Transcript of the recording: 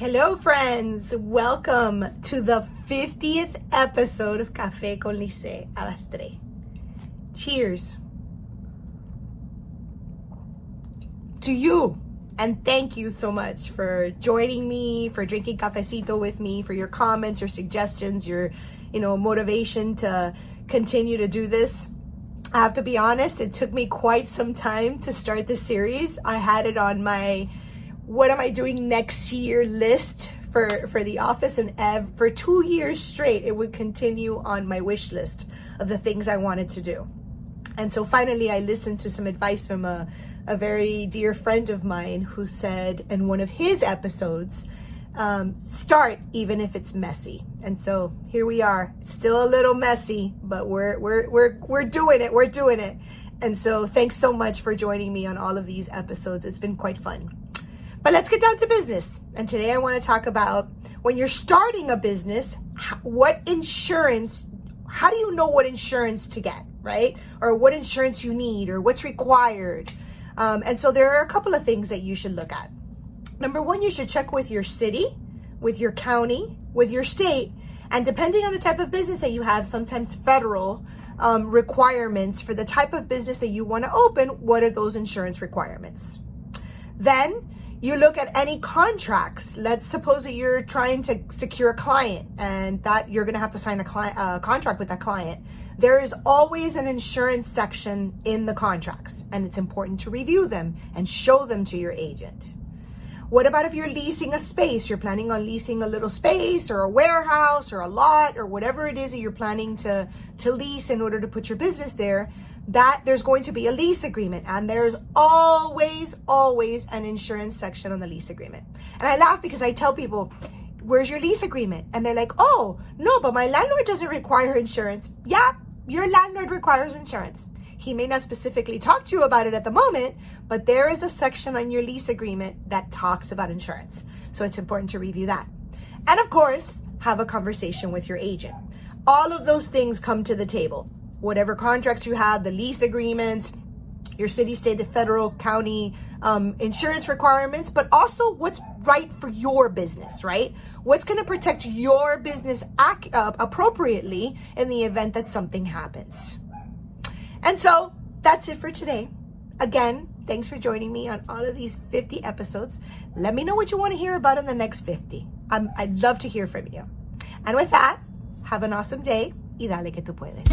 Hello, friends. Welcome to the 50th episode of Café con Lissette a las 3. Cheers to you, and thank you so much for joining me, for drinking cafecito with me, for your comments, your suggestions, your motivation to continue to do this. I have to be honest, it took me quite some time to start this series. I had it on my what am I doing next year list for the office, and for 2 years straight it would continue on my wish list of the things I wanted to do. And so finally I listened to some advice from a very dear friend of mine who said in one of his episodes, start even if it's messy. And so here we are. It's still a little messy, but we're doing it. We're doing it. And so thanks so much for joining me on all of these episodes. It's been quite fun. But let's get down to business. And today I want to talk about when you're starting a business, how do you know what insurance to get, right? Or what insurance you need or what's required. And so there are a couple of things that you should look at. Number one, you should check with your city, with your county, with your state, and depending on the type of business that you have, sometimes federal requirements for the type of business that you want to open. What are those insurance requirements? Then you look at any contracts. Let's suppose that you're trying to secure a client and that you're going to have to sign a contract with that client. There is always an insurance section in the contracts, and it's important to review them and show them to your agent. What about if you're leasing a space? You're planning on leasing a little space or a warehouse or a lot or whatever it is that you're planning to lease in order to put your business there. That there's going to be a lease agreement, and there's always an insurance section on the lease agreement. And I laugh because I tell people, where's your lease agreement? And they're like, oh, no, but my landlord doesn't require insurance. Yeah, your landlord requires insurance. He may not specifically talk to you about it at the moment, but there is a section on your lease agreement that talks about insurance. So it's important to review that. And of course, have a conversation with your agent. All of those things come to the table. Whatever contracts you have, the lease agreements, your city, state, federal, county insurance requirements, but also what's right for your business, right? What's going to protect your business appropriately in the event that something happens. And so that's it for today. Again, thanks for joining me on all of these 50 episodes. Let me know what you want to hear about in the next 50. I'd love to hear from you. And with that, have an awesome day y dale que tú puedes.